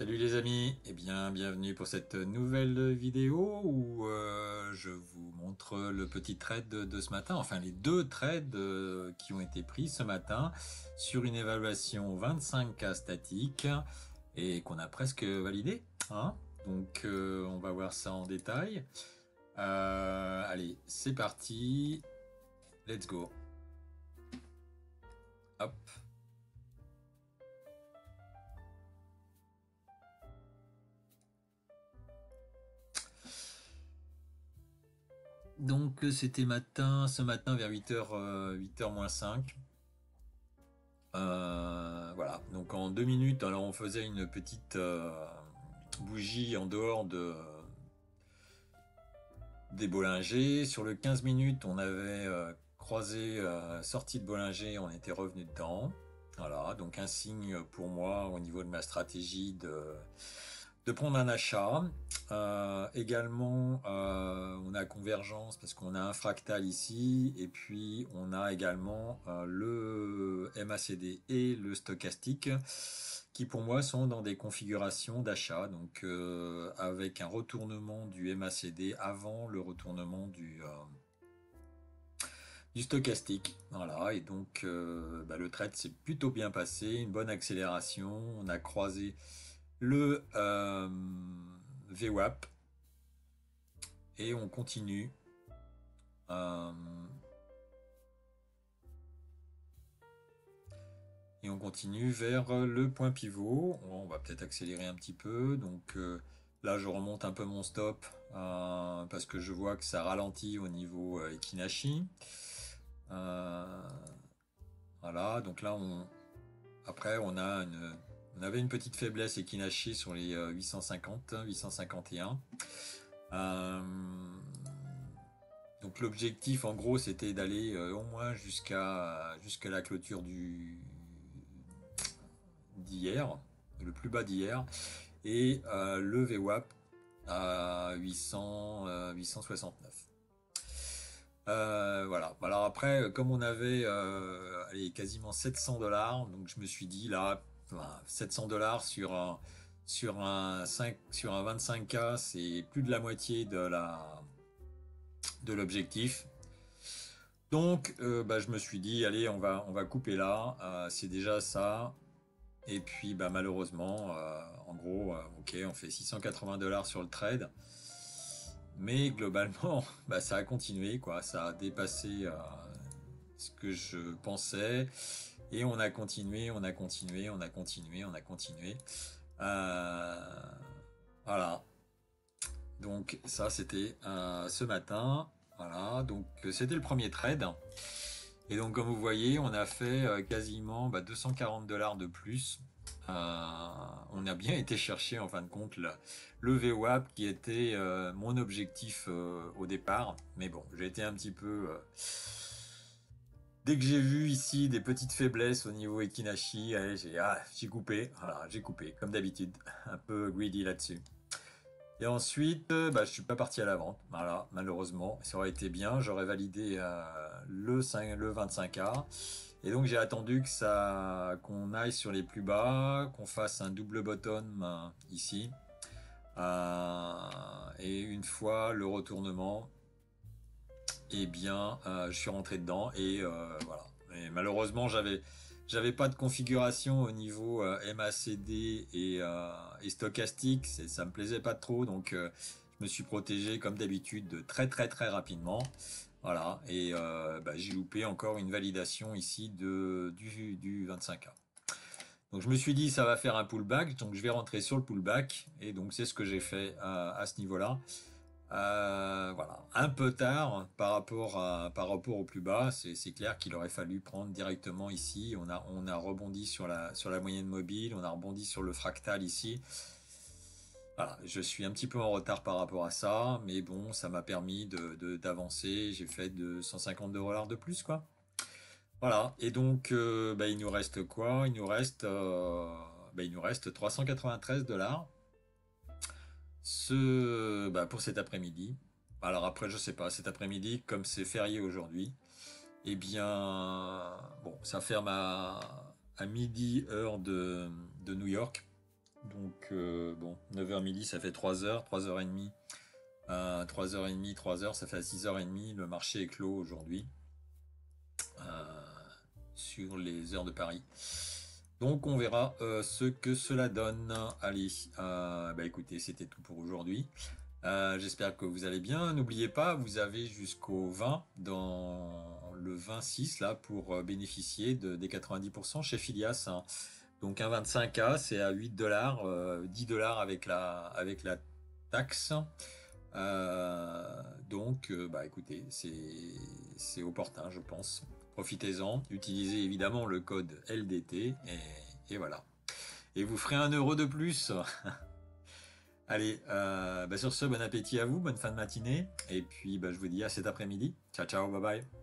Salut les amis, eh bien bienvenue pour cette nouvelle vidéo où je vous montre le petit trade de ce matin, enfin les deux trades qui ont été pris ce matin sur une évaluation 25K statique et qu'on a presque validé, hein. Donc on va voir ça en détail. Allez, c'est parti, let's go. Hop. Donc c'était ce matin vers 8h, 8h moins 5. Voilà, donc en 2 minutes, alors on faisait une petite bougie en dehors des Bollinger. Sur le 15 minutes, on avait croisé, sortie de Bollinger, on était revenu dedans. Voilà, donc un signe pour moi au niveau de ma stratégie de prendre un achat. Également, on a convergence parce qu'on a un fractal ici, et puis on a également le MACD et le stochastique, qui pour moi sont dans des configurations d'achat, donc avec un retournement du MACD avant le retournement du stochastique. Voilà, et donc le trade s'est plutôt bien passé, une bonne accélération, on a croisé le VWAP et on continue. euh, et on continue vers le point pivot. On va peut-être accélérer un petit peu. Donc là, je remonte un peu mon stop parce que je vois que ça ralentit au niveau Ekinashi. Euh, voilà, donc là, après, on avait une petite faiblesse Ekinashi sur les 850, 851. Euh, donc l'objectif en gros c'était d'aller au moins jusqu'à la clôture d'hier, le plus bas d'hier, et le VWAP à 869. Voilà. Alors après, comme on avait allez, quasiment 700 $, donc je me suis dit là, 700 $ sur un 25K, c'est plus de la moitié de l'objectif. Donc, je me suis dit, allez, on va couper là. C'est déjà ça. Et puis, malheureusement, en gros, ok, on fait 680 $ sur le trade. Mais globalement, ça a continué, quoi. Ça a dépassé ce que je pensais. Et on a continué, on a continué, on a continué, on a continué. Euh, voilà. Donc, ça, c'était ce matin. Voilà. Donc, c'était le premier trade. Et donc, comme vous voyez, on a fait quasiment 240 $ de plus. On a bien été chercher en fin de compte le VWAP qui était mon objectif au départ. Mais bon, j'ai été un petit peu... dès que j'ai vu ici des petites faiblesses au niveau Ekinashi, allez, j'ai coupé. Voilà, j'ai coupé, comme d'habitude. Un peu greedy là-dessus. Et ensuite, je suis pas parti à la vente. Voilà, malheureusement, ça aurait été bien. J'aurais validé le 25K. Et donc j'ai attendu qu'on aille sur les plus bas, qu'on fasse un double bottom ici. Et une fois le retournement, eh bien, je suis rentré dedans et voilà. Et malheureusement, j'avais pas de configuration au niveau MACD et stochastique, ça me plaisait pas trop, donc je me suis protégé comme d'habitude de très très très rapidement. Voilà, et j'ai loupé encore une validation ici du 25K. Donc je me suis dit ça va faire un pullback, donc je vais rentrer sur le pullback, et donc c'est ce que j'ai fait à ce niveau-là. Voilà, un peu tard par rapport au plus bas. C'est clair qu'il aurait fallu prendre directement ici. On a rebondi sur la moyenne mobile, on a rebondi sur le fractal ici. Voilà, je suis un petit peu en retard par rapport à ça, mais bon, ça m'a permis d'avancer. J'ai fait de 150 $ de plus, quoi. Voilà, et donc il nous reste quoi? Il nous reste 393 $ pour cet après-midi. Alors après, je sais pas, cet après-midi, comme c'est férié aujourd'hui, eh bien, bon, ça ferme à midi heure de New York. Donc, bon, 9h midi, ça fait 3 heures, 3h30. 3h30, 3 heures, ça fait à 6h30. Le marché est clos aujourd'hui sur les heures de Paris. Donc, on verra ce que cela donne. Allez, bah écoutez, c'était tout pour aujourd'hui. J'espère que vous allez bien. N'oubliez pas, vous avez jusqu'au 20 dans le 26 là pour bénéficier des 90% chez Filias, hein. Donc un 25K, c'est à 8 dollars, 10 dollars avec la taxe. Bah écoutez, c'est opportun, je pense. Profitez-en. Utilisez évidemment le code LDT et voilà. Et vous ferez 1 euro de plus. Allez, bah sur ce, bon appétit à vous, bonne fin de matinée. Et puis, bah, je vous dis à cet après-midi. Ciao, ciao, bye bye.